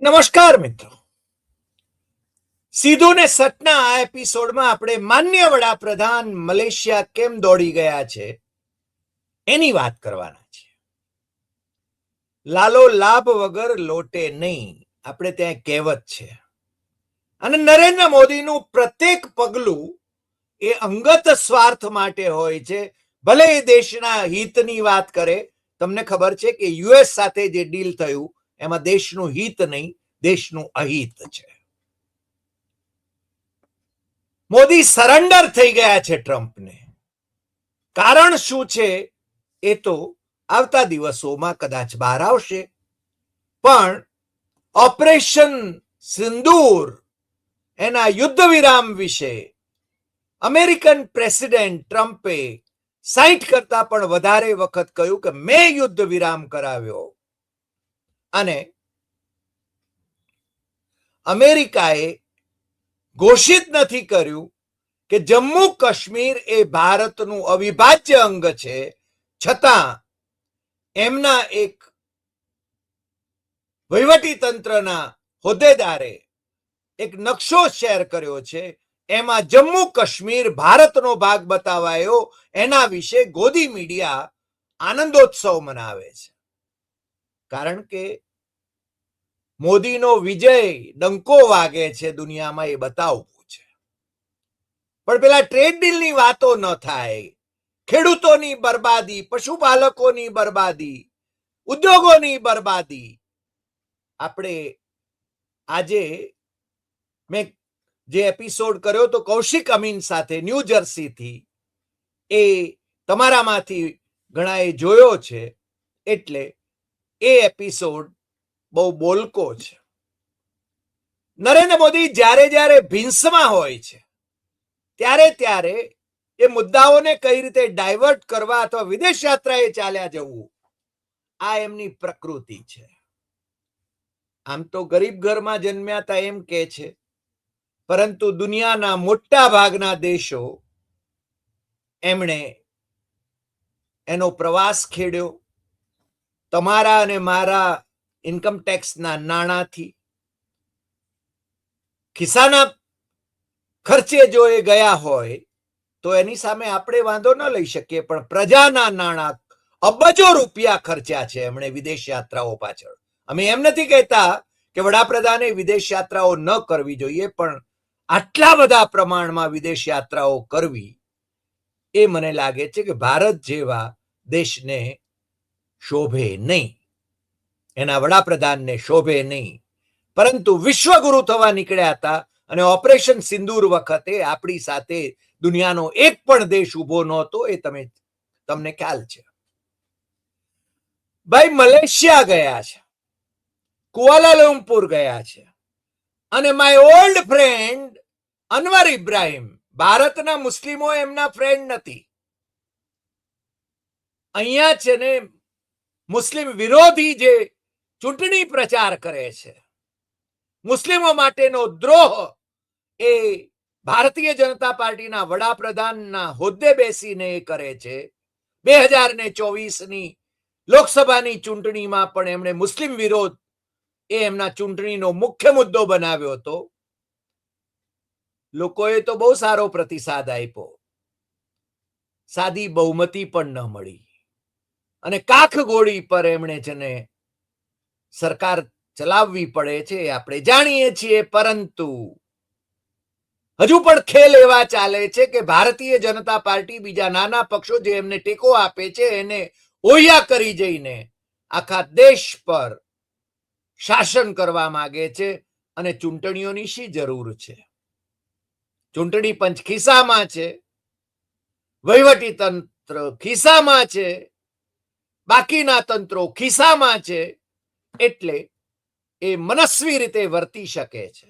નમસ્કાર મિત્રો, સીધું ને સટના આ એપિસોડમાં આપણે માન્ય વડાપ્રધાન મલેશિયા કેમ દોડી ગયા છે એની વાત કરવાના છે. લાલો લાભ વગર લોટે નહીં, આપણે ત્યાં કહેવત છે. અને નરેન્દ્ર મોદીનું પ્રત્યેક પગલું એ અંગત સ્વાર્થ માટે હોય છે. ભલે એ દેશના હિતની વાત કરે, તમને ખબર છે કે યુએસ સાથે જે ડીલ થયું એમાં દેશનું હિત નહીં, દેશનું અહિત છે. મોદી સરેન્ડર થઈ ગયા છે ટ્રમ્પને. કારણ શું છે એ તો આવતા દિવસોમાં કદાચ બહાર આવશે. પણ ઓપરેશન સિંદૂર એના યુદ્ધ વિરામ વિશે અમેરિકન પ્રેસિડેન્ટ ટ્રમ્પે 60 કરતા પણ વધારે વખત કહ્યું કે મેં યુદ્ધ વિરામ કરાવ્યો. અને અમેરિકાએ ઘોષિત નથી કર્યું કે જમ્મુ કાશ્મીર એ ભારતનું અવિભાજ્ય અંગ છે, છતાં એમના એક વહીવટી તંત્રના હોદ્દેદારે એક નકશો શેર કર્યો છે. એમાં જમ્મુ કાશ્મીર ભારતનો ભાગ બતાવાયો. એના વિશે ગોદી મીડિયા આનંદોત્સવ મનાવે છે. કારણ કે મોદીનો વિજય ડંકો વાગે છે દુનિયામાં, એ બતાવવું છે. પણ પેલા ટ્રેડ ડીલની વાતો ન થાય. ખેડૂતોની બરબાદી, પશુપાલકોની બરબાદી, ઉદ્યોગોની બરબાદી. આપણે આજે મેં જે એપિસોડ કર્યો તો કૌશિક અમીન સાથે ન્યૂ જર્સીથી, એ તમારામાંથી ઘણાએ જોયો છે, એટલે એ એપિસોડ બહુ બોલકો છે. નરેન્દ્ર મોદી જ્યારે જ્યારે ભીંસમાં હોય છે ત્યારે ત્યારે એ મુદ્દાઓને કઈ રીતે ડાયવર્ટ કરવા અથવા વિદેશ યાત્રાએ ચાલ્યા જવું, આ એમની પ્રકૃતિ છે. આમ તો ગરીબ ઘરમાં જન્મ્યા હતા એમ કે છે, પરંતુ દુનિયાના મોટા ભાગના દેશો એમણે એનો પ્રવાસ ખેડ્યો. તમારા અને મારા ઇન્કમ ટેક્સના નાણાંથી. ખિસ્સાના ખર્ચે જો એ ગયા હોય તો એની સામે આપણે વાંધો ન લઈ શકીએ, પણ પ્રજાના નાણાં અબજો રૂપિયા ખર્ચ્યા છે એમણે વિદેશ યાત્રાઓ પાછળ. અમે એમ નથી કહેતા કે વડાપ્રધાને વિદેશ યાત્રાઓ ન કરવી જોઈએ, પણ આટલા બધા પ્રમાણમાં વિદેશ યાત્રાઓ કરવી એ મને લાગે છે કે ભારત જેવા દેશને શોભે નહીં, એના વડાપ્રધાનને શોભે નહીં. પરંતુ વિશ્વગુરુ થવા નીકળ્યા હતા અને ઓપરેશન સિંદૂર વખતે આપણી સાથે દુનિયાનો એક પણ દેશ ઉભો નહોતો, એ તમને ખ્યાલ છે. ભાઈ મલેશિયા ગયા છે, કુઆલાલુમ્પુર ગયા છે, અને my old friend Anwar Ibrahim, ભારતના મુસ્લિમો એમના ફ્રેન્ડ નથી. અહીંયા છે ને મુસ્લિમ વિરોધી જે ચૂંટણી પ્રચાર કરે છે, મુસ્લિમો માટેનો દ્રોહ, એ ભારતીય જનતા પાર્ટીના વડાપ્રધાનના હોદ્દે બેસીને એ કરે છે. 2024ની લોકસભાની ચૂંટણીમાં પણ એમણે મુસ્લિમ વિરોધ એ એમના ચૂંટણીનો મુખ્ય મુદ્દો બનાવ્યો હતો. લોકોએ તો બહુ સારો પ્રતિસાદ આપ્યો, સાદી બહુમતી પણ ન મળી, અને કાખ ગોળી પર એમણે જેને સરકાર ચલાવવી પડે છે આપણે જાણીએ છીએ. પરંતુ હજુ પણ ખેલ એવા ચાલે છે કે ભારતીય જનતા પાર્ટી બીજા નાના પક્ષો જે એમને ટેકો આપે છે એને ઓહિયા કરી જઈને આખા દેશ પર શાસન કરવા માંગે છે. અને ચૂંટણીઓની શી જરૂર છે? ચૂંટણી પંચ ખિસ્સામાં છે, વહીવટી તંત્ર ખિસ્સામાં છે, બાકીના તંત્રો ખિસ્સામાં છે, એટલે એ મનસ્વી રીતે વર્તી શકે છે.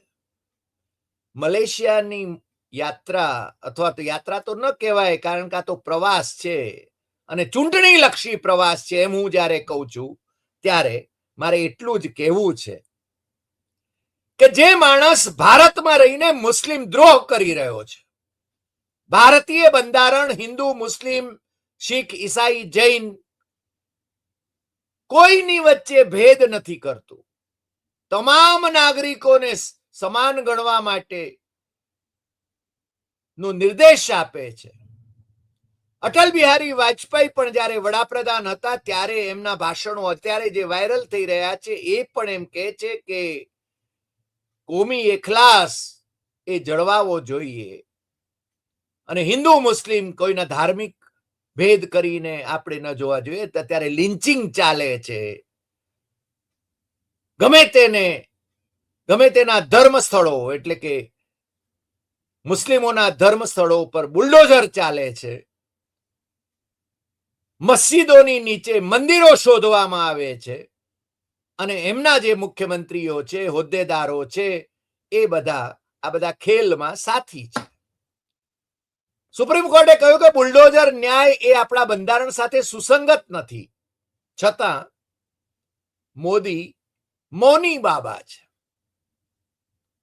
મલેશિયાની યાત્રા, અથવા તો યાત્રા તો ન કહેવાય, કારણ કે આ તો પ્રવાસ છે અને ચૂંટણી લક્ષી પ્રવાસ છે. એમ હું જ્યારે કહું છું ત્યારે મારે એટલું જ કહેવું છે કે જે માણસ ભારતમાં રહીને મુસ્લિમ દ્રોહ કરી રહ્યો છે, ભારતીય બંધારણ હિન્દુ, મુસ્લિમ, શીખ, ઈસાઈ, જૈન કોઈની વચ્ચે ભેદ નથી કરતું, તમામ નાગરિકોને સમાન ગણવા માટે નો નિર્દેશ આપે છે. અટલ બિહારી વાજપેયી પણ જ્યારે વડાપ્રધાન હતા ત્યારે એમના ભાષણો અત્યારે જે વાયરલ થઈ રહ્યા છે એ પણ એમ કહે છે કે કોમી એખલાસ એ જળવાવો જોઈએ અને હિન્દુ મુસ્લિમ કોઈના ધાર્મિક ભેદ કરીને આપણે ન જોવા જોઈએ. અત્યારે લિન્ચિંગ ચાલે છે. ગમે તેના ધર્મ સ્થળો એટલે કે મુસ્લિમોના ધર્મ સ્થળો પર બુલડોઝર ચાલે છે. મસ્જિદોની નીચે મંદિરો શોધવામાં આવે છે અને એમના જે મુખ્યમંત્રીઓ છે, હોદ્દેદારો છે, એ આ બધા ખેલમાં સાથી છે. સુપ્રીમ કોર્ટે કહ્યું કે બુલડોઝર ન્યાય એ આપણા બંધારણ સાથે સુસંગત નથી. છતાં મોદી મૌની બાબા છે.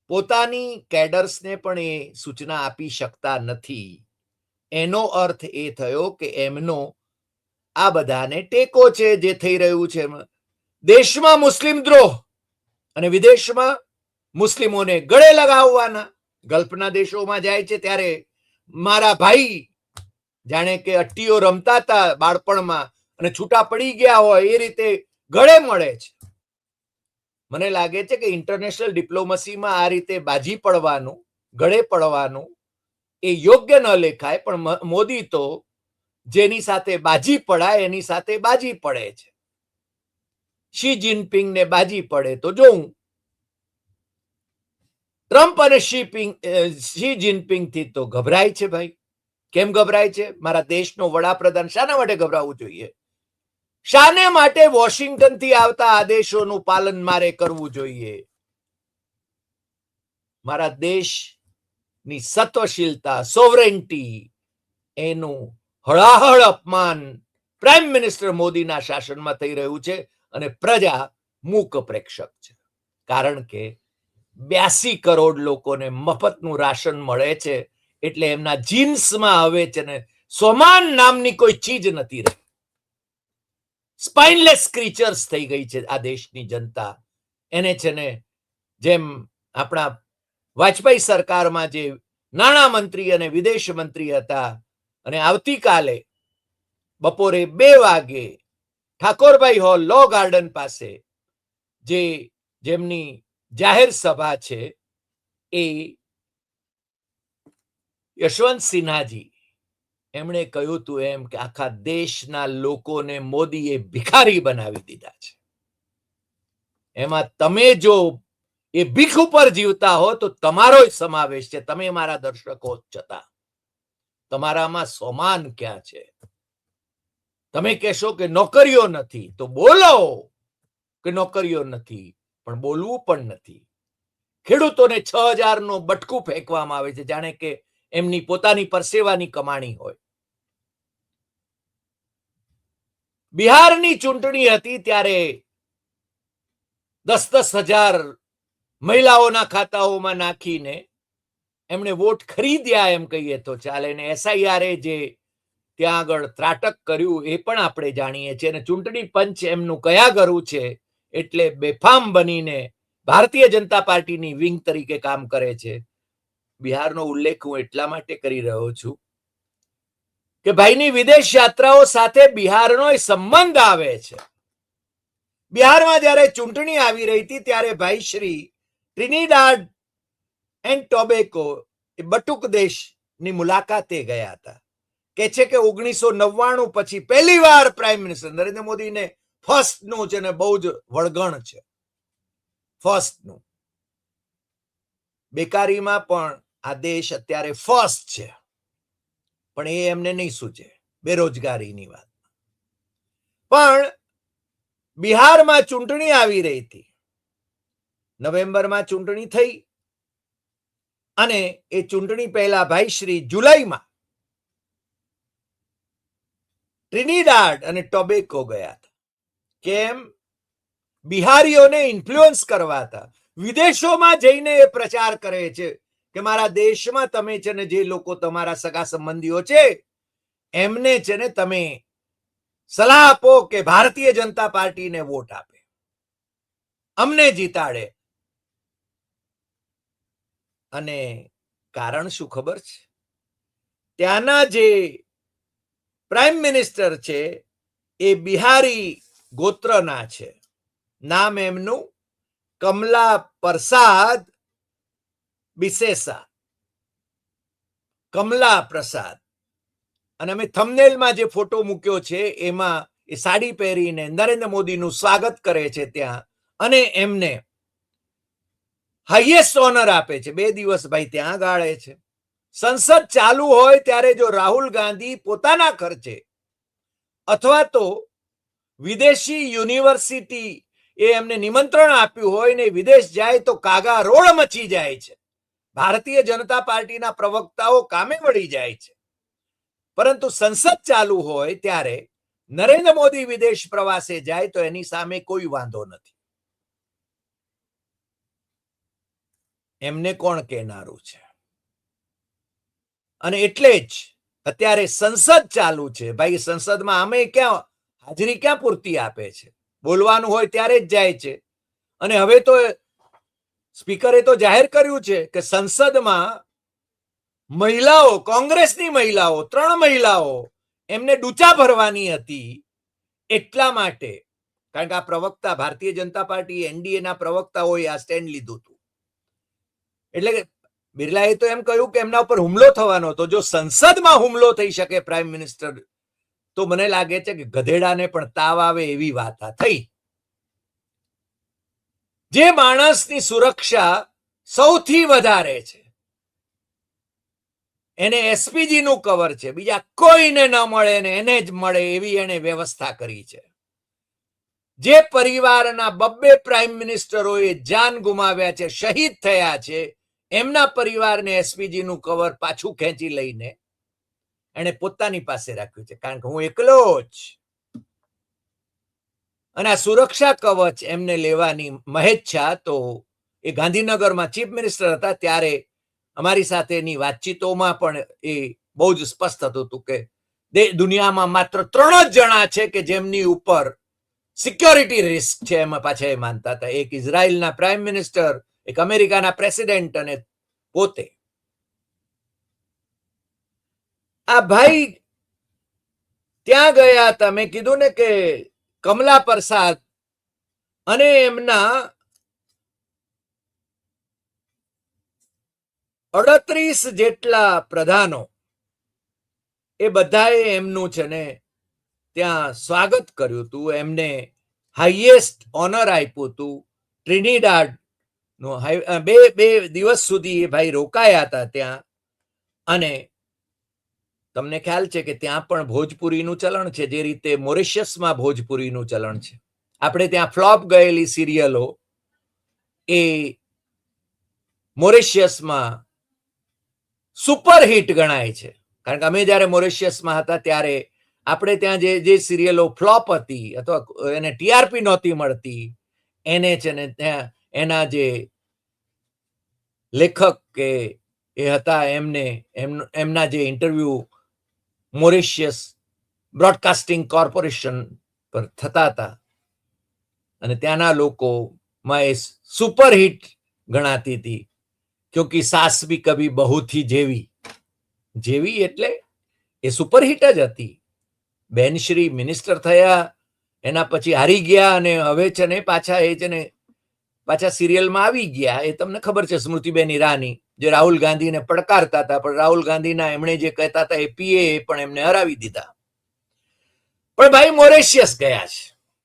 પોતાની કેડર્સને પણ એ સૂચના આપી શકતા નથી. એનો અર્થ એ થયો કે એમનો આ બધાને ટેકો છે જે થઈ રહ્યું છે. દેશમાં મુસ્લિમ દ્રોહ અને વિદેશમાં મુસ્લિમોને ગળે લગાવવાના. ગલ્ફના દેશોમાં જાય છે ત્યારે મારા ભાઈ જાણે કે અટ્ટીઓ રમતા હતા બાળપણમાં અને છૂટા પડી ગયા હોય એ રીતે ગળે મળે છે. મને લાગે છે કે ઇન્ટરનેશનલ ડિપ્લોમસીમાં આ રીતે બાજી પડવાનું, ગળે પડવાનું એ યોગ્ય ન લેખાય. પણ મોદી તો જેની સાથે બાજી પડાય એની સાથે બાજી પડે છે. શી જિનપિંગને બાજી પડે તો જોઉં. ટ્રમ્પ અને શી જિનપિંગ થી તો ગભરાય છે ભાઈ. કેમ ગભરાય છે? મારા દેશનો વડાપ્રધાન શાના માટે ગભરાવું જોઈએ? શાને માટે વોશિંગ્ટન થી આવતા આદેશોનું પાલન મારે કરવું જોઈએ? મારા દેશની સત્વશીલતા, સોવરેન્ટી એનું હળાહળ અપમાન પ્રાઇમ મિનિસ્ટર મોદીના શાસનમાં થઈ રહ્યું છે અને પ્રજા મૂક પ્રેક્ષક છે. કારણ કે 82 કરોડ લોકોને મફતનું રાશન મળે છે એટલે એમના જીન્સમાં હવે છે ને સોમાન નામની કોઈ ચીજ નથી રહી. સ્પાઇનલેસ ક્રીચર્સ થઈ ગઈ છે આ દેશની જનતા. એને છે ને જેમ આપણા વાજપેયી સરકારમાં જે નાણાં મંત્રી અને વિદેશ મંત્રી હતા અને આવતીકાલે બપોરે 2 વાગે ઠાકોરભાઈ હોલ લો ગાર્ડન પાસે જેમની જાહેર સભા છે એ યશવંત સિન્હાજી એમણે કહ્યું હતું એમ કે આખા દેશના લોકોને મોદીએ ભિખારી બનાવી દીધા છે. એમાં તમે જો એ ભીખ ઉપર જીવતા હો તો તમારો સમાવેશ છે. તમે મારા દર્શકો છતાં તમારામાં સોમાન ક્યાં છે? તમે કહેશો કે નોકરીઓ નથી તો બોલો કે નોકરીઓ નથી, પણ બોલવું પણ નથી. ખેડૂતોને 6000 નો બટકું ફેંકવામાં આવે છે જાણે કે એમની પોતાની પરસેવાની કમાણી હોય. બિહારની ચૂંટણી હતી ત્યારે 10,000 મહિલાઓના ખાતાઓમાં નાખીને એમણે વોટ ખરીદ્યા એમ કહીએ તો ચાલે. ને SIR જે ત્યાં આગળ ત્રાટક કર્યું એ પણ આપણે જાણીએ છીએ. અને ચૂંટણી પંચ એમનું કયા ગરું છે એટલે બેફામ બનીને ભારતીય જનતા પાર્ટીની વિંગ તરીકે કામ કરે છે. બિહારનો ઉલ્લેખ હું એટલા માટે કરી રહ્યો છું કે ભાઈની વિદેશ યાત્રાઓ સાથે બિહારનો સંબંધ આવે છે. બિહારમાં જ્યારે ચૂંટણી આવી રહી હતી ત્યારે ભાઈ શ્રી ટ્રિનિડાડ એન્ડ ટોબેકો એ બટુક દેશની મુલાકાતે ગયા હતા. કે છે કે 1999 પછી પહેલી વાર પ્રાઇમ મિનિસ્ટર નરેન્દ્ર મોદીને ફર્સ્ટનું છે ને બહુ જ વળગણ છે. ફર્સ્ટનું બેકારીમાં પણ આ દેશ અત્યારે ફર્સ્ટ છે, પણ એ એમને નહીં સૂચે બેરોજગારીની વાત. પણ બિહારમાં ચૂંટણી આવી રહી હતી. નવેમ્બરમાં ચૂંટણી થઈ અને એ ચૂંટણી પહેલા ભાઈ શ્રી જુલાઈમાં ટ્રિનિડાડ અને ટોબેકો ગયા હતા. કેમ? બિહારીઓને ઇન્ફ્લુઅન્સ કરવા હતા. વિદેશોમાં જઈને એ પ્રચાર કરે છે કે મારા દેશમાં તમે છે ને જે લોકો તમારા સગા સંબંધીઓ છે એમને છે ને તમે સલાહ આપો કે ભારતીય જનતા પાર્ટીને વોટ આપે, અમને જીતાડે અને કારણ શું ખબર છે? ત્યાંના જે પ્રાઇમ મિનિસ્ટર છે એ બિહારી ગોત્રના છે. નામ એમનું કમલા પ્રસાદ બિસેસા, કમલા પ્રસાદ. અને અમે થંબનેલમાં જે ફોટો મૂક્યો છે એમાં એ સાડી પહેરીને નરેન્દ્ર મોદીનું સ્વાગત કરે છે ત્યાં, અને એમને હાઈએસ્ટ ઓનર આપે છે. 2 દિવસ ભાઈ ત્યાં ગાળે છે. સંસદ ચાલુ હોય ત્યારે જો રાહુલ ગાંધી પોતાના ખર્ચે અથવા તો વિદેશી યુનિવર્સિટી એ એમને નિમંત્રણ આપ્યું હોય ને વિદેશ જાય તો કાગા રોળ મચી જાય છે. ભારતીય જનતા પાર્ટીના પ્રવક્તાઓ કામે વળી જાય છે. પરંતુ સંસદ ચાલુ હોય ત્યારે નરેન્દ્ર મોદી વિદેશ પ્રવાસે જાય તો એની સામે કોઈ વાંધો નથી. એમને કોણ કહેનારું છે? અને એટલે જ અત્યારે સંસદ ચાલુ છે ભાઈ. સંસદમાં અમે ક્યાં હાજરી ક્યાં પૂરતી આપે છે? બોલવાનું હોય ત્યારે જ જાય છે. અને હવે તો સ્પીકરે તો જાહેર કર્યું છે કે સંસદમાં મહિલાઓ, કોંગ્રેસની મહિલાઓ, 3 મહિલાઓ એમને ડૂચા ભરવાની હતી એટલા માટે, કારણ કે આ પ્રવક્તા ભારતીય જનતા પાર્ટી એનડીએ ના પ્રવક્તાઓએ આ સ્ટેન્ડ લીધું હતું. એટલે બિરલાએ તો એમ કહ્યું કે એમના ઉપર હુમલો થવાનો હતો. જો સંસદમાં હુમલો થઈ શકે પ્રાઇમ મિનિસ્ટર, તો મને લાગે છે કે ગધેડાને પણ તાવ આવે એવી વાત આ થઈ. જે માણસની સુરક્ષા સૌથી વધારે છે એને એસપીજી નું કવર છે, બીજા કોઈને ન મળે ને એને જ મળે એવી એને વ્યવસ્થા કરી છે. જે પરિવારના 2 પ્રાઇમ મિનિસ્ટરોએ જાન ગુમાવ્યા છે, શહીદ થયા છે, એમના પરિવારને એસપીજી નું કવર પાછું ખેંચી લઈને એને પોતાની પાસે રાખ્યું છે, કારણ કે હું એકલો જ. અને આ સુરક્ષા કવચ એમને લેવાની મહેચ્છા તો એ ગાંધીનગરમાં ચીફ મિનિસ્ટર હતા ત્યારે અમારી સાથેની વાતચીતોમાં પણ એ બહુ જ સ્પષ્ટ થતું હતું કે દુનિયામાં માત્ર 3 જ જણા છે કે જેમની ઉપર સિક્યોરિટી રિસ્ક છે. એમાં પાછા એ માનતા હતા. એક ઇઝરાયલના પ્રાઇમ મિનિસ્ટર, એક અમેરિકાના પ્રેસિડેન્ટ અને પોતે. આ ભાઈ ત્યાં ગયા હતા, મેં કીધું ને કે કમલા પ્રસાદ અને એમના 38 જેટલા પ્રધાનો, એ બધાએ એમનું છે ને ત્યાં સ્વાગત કર્યું હતું. એમને હાઈએસ્ટ ઓનર આપ્યું હતું. ટ્રિનિડાડ નો 2 દિવસ સુધી એ ભાઈ રોકાયા હતા ત્યાં. અને તમને ખ્યાલ છે કે ત્યાં પણ ભોજપુરીનું ચલણ છે, જે રીતે મોરિશિયસમાં ભોજપુરીનું ચલણ છે. આપણે ત્યાં ફ્લોપ ગયેલી સિરિયલો એ મોરિશિયસમાં સુપરહિટ ગણાય છે. કારણ કે અમે જ્યારે મોરિશિયસમાં હતા ત્યારે આપણે ત્યાં જે સિરિયલો ફ્લોપ હતી અથવા એને ટીઆરપી નહોતી મળતી, એને છે ને ત્યાં એના જે લેખક કે એ હતા એમના જે ઇન્ટરવ્યુ મોરિશિયસ બ્રોડકાસ્ટિંગ કોર્પોરેશન પર થતા હતા અને ત્યાંના લોકોમાં એ સુપરહિટ ગણાતી હતી. ક્યોંકि સાસ ભી કભી બહુ થી જેવી એટલે એ સુપરહિટ જ હતી. બેનશ્રી મિનિસ્ટર થયા, એના પછી હારી ગયા અને હવે છે ને પાછા સિરિયલમાં આવી ગયા. એ તમને ખબર છે, સ્મૃતિબેન ઈરાની જે રાહુલ ગાંધીને પડકારતા હતા, પણ રાહુલ ગાંધીના એમણે જે કહેતા હતા એ પીએ પણ એમને હરાવી દીધા. પણ ભાઈ મોરિશિયસ ગયા છે,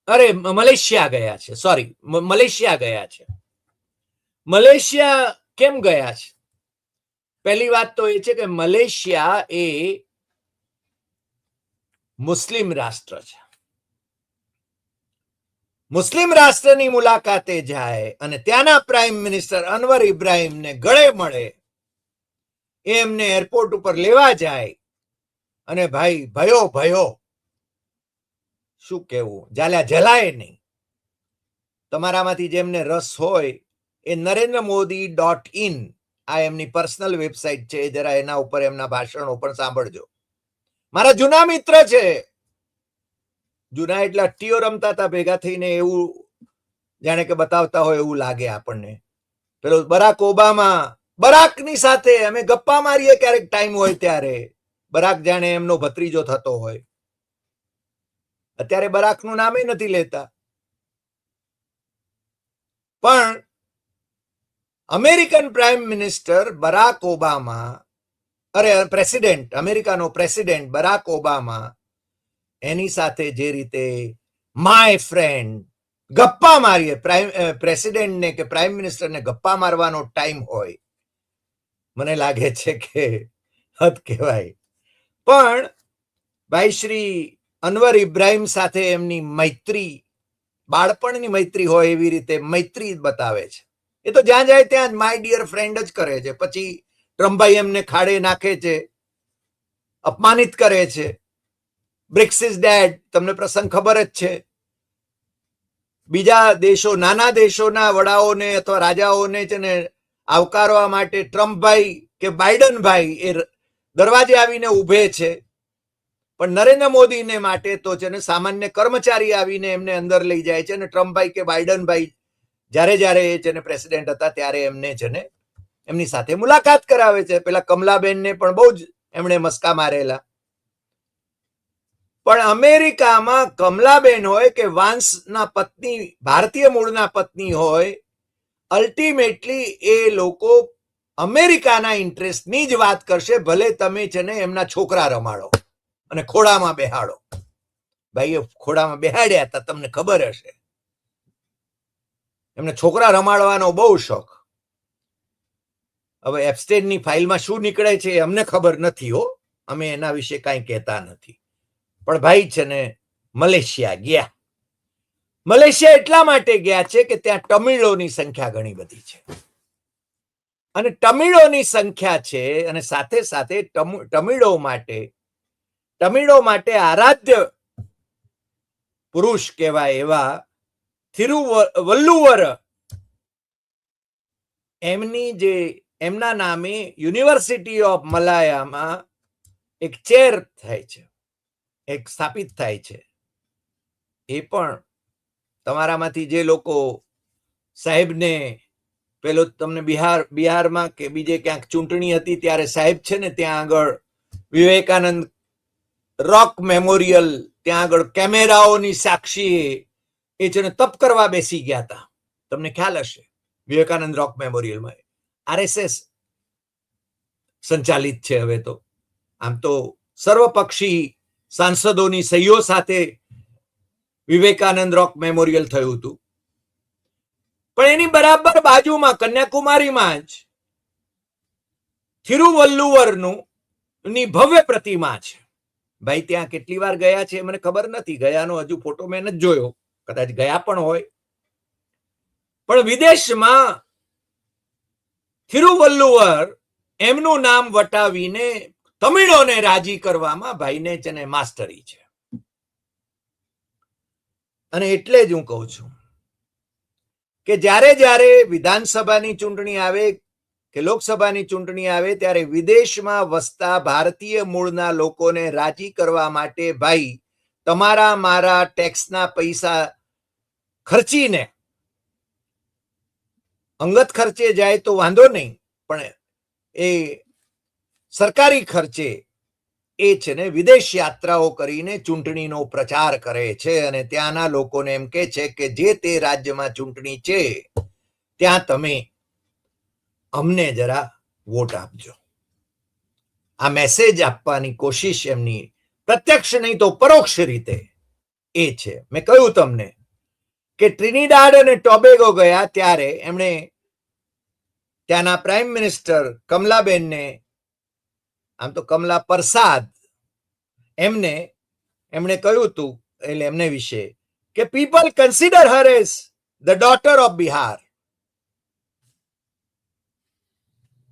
અરે મલેશિયા ગયા છે, સોરી મલેશિયા ગયા છે. મલેશિયા કેમ ગયા છે? પહેલી વાત તો એ છે કે મલેશિયા એ મુસ્લિમ રાષ્ટ્ર છે. મુસ્લિમ રાષ્ટ્રની મુલાકાતે જાય અને ત્યાંના પ્રાઇમ મિનિસ્ટર અનવર ઇબ્રાહિમને ગળે મળે, એમને એરપોર્ટ ઉપર લેવા જાય અને ભાઈ ભયો શું કેવું, જલાય નહીં. તમારામાંથી જેમને રસ હોય એ NarendraModi.in આ એમની પર્સનલ વેબસાઇટ છે, જરા એના ઉપર એમના ભાષણો પણ સાંભળજો. મારા જૂના મિત્ર છે. જૂના એટલે અટ્ટીઓ રમતા હતા ભેગા થઈને, એવું જાણે કે બતાવતા હોય એવું લાગે આપણને. પેલો બરાક ઓબામા બરાકની સાથે અમે ગપ્પા મારીએ ક્યારેક ટાઈમ હોય ત્યારે. બરાક જાણે એમનો ભત્રીજો થતો હોય. અત્યારે બરાકનું નામે નથી લેતા. પણ American prime minister Barack Obama, president, અમેરિકાનો પ્રેસિડેન્ટ બરાક ઓબામા, એની સાથે જે રીતે માય ફ્રેન્ડ ગપ્પા મારીએ, પ્રેસિડેન્ટને કે પ્રાઇમ મિનિસ્ટરને ગપ્પા મારવાનો ટાઈમ હોય, મને લાગે છે કે હદ કહેવાય. પણ ભાઈ શ્રી અનવર ઇબ્રાહિમ સાથે એમની મૈત્રી, બાળપણની મૈત્રી હોય એવી રીતે મૈત્રી બતાવે છે. એ તો જ્યાં જાય ત્યાં માય ડિયર ફ્રેન્ડ જ કરે છે. પછી ટ્રમ્પભાઈ એમને ખાડે નાખે છે, અપમાનિત કરે છે. બ્રિક્સ ઇઝ ડેડ, તમને પ્રસંગ ખબર જ છે. બીજા દેશો, નાના દેશોના વડાઓને અથવા રાજાઓને છે ને આવકારવા માટે ટ્રમ્પભાઈ કે બાઇડનભાઈ એ દરવાજે આવીને ઉભે છે. પણ નરેન્દ્ર મોદીને માટે તો છે ને સામાન્ય કર્મચારી આવીને એમને અંદર લઈ જાય છે. અને ટ્રમ્પભાઈ કે બાઇડનભાઈ જ્યારે એ છે ને પ્રેસિડેન્ટ હતા ત્યારે એમને છે ને એમની સાથે મુલાકાત કરાવે છે. પેલા કમલાબેનને પણ બહુ જ એમણે મસ્કા મારેલા. પણ અમેરિકામાં કમલાબેન હોય કે વાન્સના પત્ની, ભારતીય મૂળના પત્ની હોય, અલ્ટિમેટલી એ લોકો અમેરિકાના ઇન્ટરેસ્ટની જ વાત કરશે. ભલે તમે છે ને એમના છોકરા રમાડો અને ખોડામાં બેહાડો. ભાઈએ ખોડામાં બેહાડ્યા હતા, તમને ખબર હશે. એમને છોકરા રમાડવાનો બહુ શોખ. હવે એપ્સ્ટેનની ફાઇલમાં શું નીકળે છે એ અમને ખબર નથી હો, અમે એના વિશે કાંઈ કહેતા નથી. પણ ભાઈ છે ને મલેશિયા ગયા. મલેશિયા એટલા માટે ગયા છે કે ત્યાં તમિળોની સંખ્યા ઘણી બધી છે. અને તમિળોની સંખ્યા છે અને સાથે સાથે તમિળો માટે આરાધ્ય પુરુષ કહેવાય એવા થિરુવલ્લુવર, એમના નામે યુનિવર્સિટી ઓફ મલાયામાં એક ચેર થાય છે, એક સ્થાપિત થાય છે. એ પણ તમારામાંથી જે લોકો સાહેબને પેલો તમને બિહારમાં કે બીજે ક્યાંક ચૂંટણી હતી ત્યારે સાહેબ છે ને ત્યાં આગળ વિવેકાનંદ રોક મેમોરિયલ, ત્યાં આગળ કેમેરાઓની સાક્ષી એ છે ને તપ કરવા બેસી ગયા હતા. તમને ખ્યાલ હશે. વિવેકાનંદ રોક મેમોરિયલમાં આરએસએસ સંચાલિત છે હવે તો. આમ તો સર્વપક્ષી સાંસદોની સહીઓ સાથે વિવેકાનંદ રોક મેમોરિયલ થયું હતું. પણ એની બરાબર બાજુમાં કન્યાકુમારીમાં જ થિરુવલ્લુવરનું ની ભવ્ય પ્રતિમા છે. ભાઈ ત્યાં કેટલી વાર ગયા છે મને ખબર નથી, ગયાનો હજુ ફોટો મેં નથી જોયો, કદાચ ગયા પણ હોય. પણ વિદેશમાં થિરુવલ્લુવર એમનું નામ વટાવીને તમિળોને રાજી કરવામાં ભાઈને છે ને માસ્ટરી છે. અને એટલે જ હું કહું છું કે જ્યારે વિધાનસભાની ચૂંટણી આવે કે લોકસભાની ચૂંટણી આવે ત્યારે વિદેશમાં વસતા ભારતીય મૂળના લોકોને રાજી કરવા માટે ભાઈ તમારા મારા ટેક્સના પૈસા ખર્ચીને, અંગત ખર્ચે જાય તો વાંધો નહીં, પણ એ સરકારી ખર્ચે એ છે ને વિદેશ યાત્રાઓ કરીને ચૂંટણીનો પ્રચાર કરે છે. અને ત્યાંના લોકોને એમ કે છે કે જે તે રાજ્યમાં ચૂંટણી છે ત્યાં તમે અમને જરા વોટ આપજો. આ મેસેજ આપવાની કોશિશ એમની પ્રત્યક્ષ નહીં તો પરોક્ષ રીતે એ છે. મેં કહ્યું તમને કે ટ્રિનિડાડ અને ટોબેગો ગયા ત્યારે એમણે ત્યાંના પ્રાઇમ મિનિસ્ટર કમલાબેનને, આમ તો કમલા પ્રસાદ, એમણે કહ્યું હતું એટલે એમને વિશે કે people consider her as the daughter of Bihar.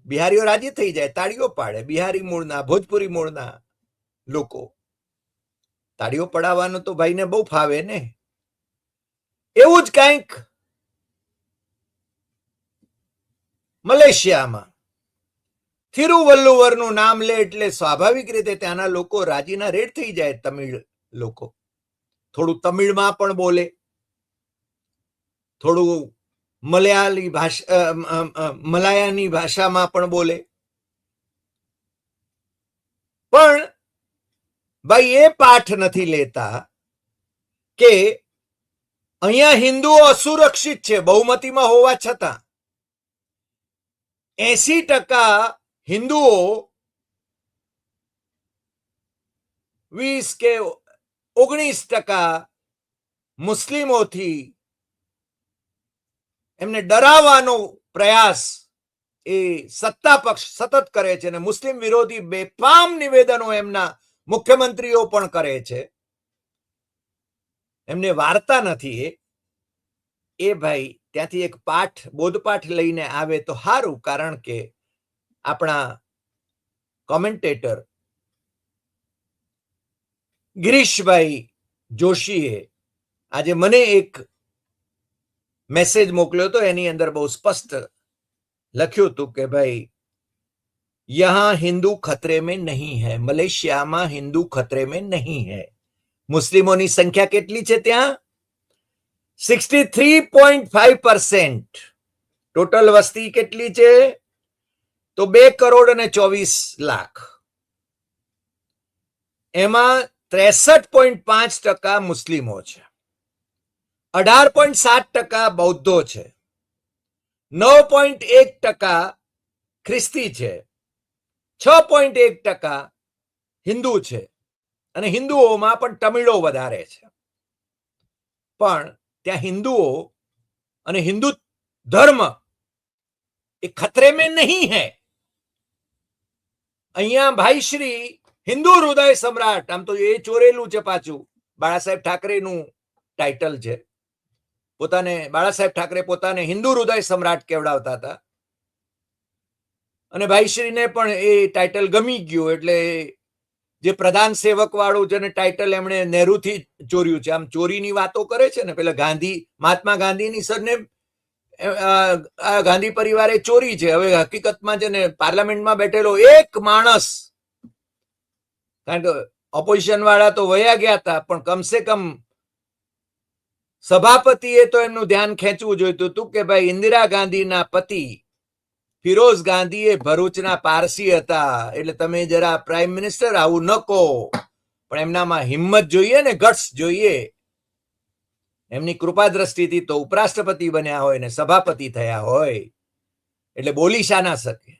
બિહારીઓ રાજી થઈ જાય, તાળીઓ પાડે. બિહારી મૂળના, ભોજપુરી મૂળના લોકો તાળીઓ પડાવવાનું તો ભાઈને બહુ ફાવે ને. એવું જ કંઈક મલેશિયામાં થિરુવલ્લુવરનું નામ લે એટલે સ્વાભાવિક રીતે ત્યાંના લોકો રાજીના રેડ થઈ જાય. તમિળ લોકો થોડું તમિળમાં પણ બોલે, થોડું મલયાલી ભાષા મલાયાની ભાષામાં પણ બોલે. પણ ભાઈ એ પાઠ નથી લેતા કે અહીંયા હિન્દુઓ અસુરક્ષિત છે બહુમતીમાં હોવા છતાં. 80% હિન્દુઓ 20 કે 19% મુસ્લિમોથી એમને ડરાવવાનો પ્રયાસ એ સત્તા પક્ષ સતત કરે છે અને મુસ્લિમ વિરોધી બેફામ નિવેદનો એમના મુખ્યમંત્રીઓ પણ કરે છે. એમને વાર્તા નથી. એ ભાઈ ત્યાંથી એક પાઠ બોધપાઠ લઈને આવે તો સારું, કારણ કે આપણા કોમેન્ટેટર ગિરીશભાઈ જોશીએ આજે મને એક મેસેજ મોકલ્યો હતો, એની અંદર બહુ સ્પષ્ટ લખ્યું હતું કે ભાઈ યહાં હિન્દુ ખતરે में नहीं है, મલેશિયામાં હિન્દુ ખતરે में नहीं है. મુસ્લિમોની સંખ્યા કેટલી છે ત્યાં? 63.5%. ટોટલ વસ્તી કેટલી છે? તો 2,24,00,000. એમાં 63.5% મુસ્લિમો છે, 18.7% બૌદ્ધો છે, 9.1% ખ્રિસ્તી છે, 6.1% હિન્દુ છે, અને હિન્દુઓમાં પણ તમિળો વધારે છે. પણ ત્યાં હિન્દુઓ અને હિન્દુ ધર્મ એ ખતરે में नहीं है. અહીંયા ભાઈ શ્રી હિન્દુ હૃદય સમ્રાટ, આમ તો એ ચોરેલું છે પાછું, બાળાસાહેબ ઠાકરેનું ટાઇટલ છે. પોતાને બાળાસાહેબ ઠાકરે પોતાને હિન્દુ હૃદય સમ્રાટ કહેવડાવતા હતા અને ભાઈશ્રીને પણ એ ટાઇટલ ગમી ગયું, એટલે જે પ્રધાન સેવક વાળું છે ને ટાઇટલ એમણે નહેરુથી ચોર્યું છે. આમ ચોરીની વાતો કરે છે ને, પેલા ગાંધી મહાત્મા ગાંધીની સરને ગાંધી પરિવારે ચોરી છે. હવે હકીકતમાં છે ને પાર્લામેન્ટમાં બેઠેલો એક માણસ, કારણ કે ઓપોઝિશન વાળા તો વયા ગયા હતા, પણ કમસે કમ સભાપતિએ તો એમનું ધ્યાન ખેંચવું જોઈતું હતું કે ભાઈ ઇન્દિરા ગાંધીના પતિ ફિરોઝ ગાંધી એ ભરૂચના પારસી હતા, એટલે તમે જરા પ્રાઇમ મિનિસ્ટર આવું ન કહો. પણ એમનામાં હિંમત જોઈએ ને, ગટ્સ જોઈએ. એમની કૃપા દ્રષ્ટિથી તો ઉપરાષ્ટ્રપતિ બન્યા હોય ને સભાપતિ થયા હોય, એટલે બોલી શા ના શકે.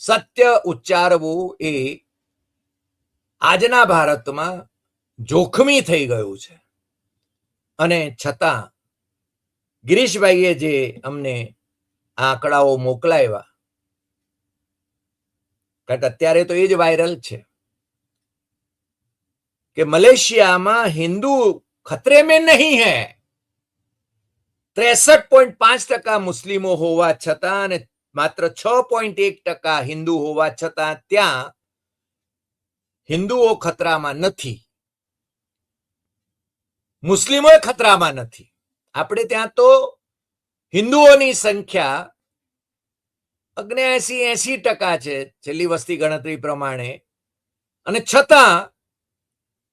સત્ય ઉચ્ચારવું એ આજના ભારતમાં જોખમી થઈ ગયું છે. અને છતાં ગિરીશભાઈએ જે અમને આંકડાઓ મોકલાવ્યા, કારણ અત્યારે તો એ જ વાયરલ છે કે મલેશિયામાં હિન્દુ ખતરે में नहीं है. 63.5% મુસ્લિમો હોવા છતાં અને માત્ર 6.1% હિન્દુ હોવા છતાં ત્યાં હિન્દુઓ ખતરામાં નથી, મુસ્લિમો ખતરામાં નથી. આપણે ત્યાં તો હિન્દુઓની સંખ્યા 79-80% છે છેલ્લી વસ્તી ગણતરી પ્રમાણે, અને છતાં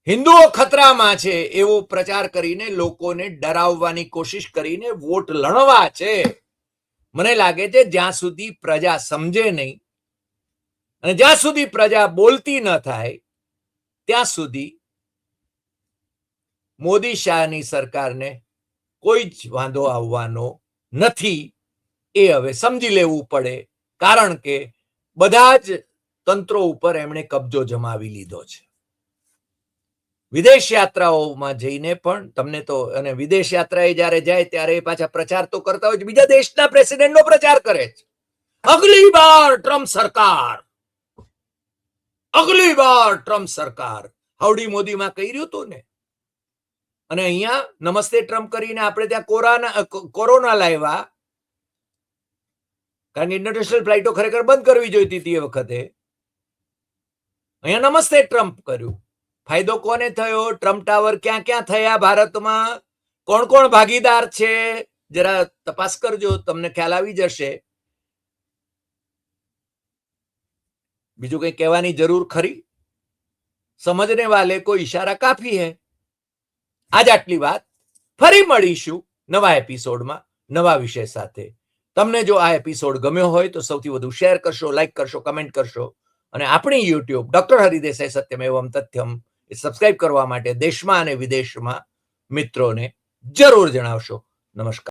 હિન્દુઓ ખતરામાં છે એવો પ્રચાર કરીને લોકોને ડરાવવાની કોશિશ કરીને વોટ લણવા છે. મને લાગે છે જ્યાં સુધી પ્રજા સમજે નહીં અને જ્યાં સુધી પ્રજા બોલતી ન થાય ત્યાં સુધી મોદી શાહની સરકારને કોઈ જ વાંધો આવવાનો નથી. એ હવે સમજી લેવું પડે, કારણ કે બધા જ તંત્રો ઉપર એમણે કબજો જમાવી લીધો છે. વિદેશ યાત્રાઓમાં જઈને પણ તમને તો, અને વિદેશ યાત્રાએ જ્યારે જાય ત્યારે પાછા પ્રચાર તો કરતા હોય છે, બીજા દેશના પ્રેસિડેન્ટનો પ્રચાર કરે છે. અગલી બાર ટ્રમ્પ સરકાર, અગલી બાર ટ્રમ્પ સરકાર. હાઉડી મોદીમાં કહી રહ્યું હતું ને. અને અહીંયા નમસ્તે ટ્રમ્પ કરીને આપણે ત્યાં કોરોના લાવ્યા, કારણ કે ઇન્ટરનેશનલ ફ્લાઇટો ખરેખર બંધ કરવી જોઈતી હતી એ વખતે. અહીંયા નમસ્તે ટ્રમ્પ કર્યું. ફાયદો કોને થયો? ટ્રમ્પ ટાવર ક્યાં ક્યાં થયા ભારતમાં? કોણ કોણ ભાગીદાર છે? જરા તપાસ કરજો, તમને ખ્યાલ આવી જશે. બીજું કઈ કહેવાની જરૂર ખરી? સમજને વાલે કો ઈશારા કાફી હૈ. આજ આટલી વાત. ફરી મળીશું નવા એપિસોડમાં. નવા વિષય સાથે. તમને જો આ એપિસોડ ગમ્યો હોય તો સૌથી વધુ શેર કરશો, લાઈક કરશો, કમેન્ટ કરશો અને આપણી યુટ્યુબ ડોક્ટર હરિદેસાઈ સત્યમેવમ તથ્યમ સબસ્ક્રાઇબ કરવા માટે દેશમાં અને વિદેશમાં મિત્રોને જરૂર જણાવશો. નમસ્કાર.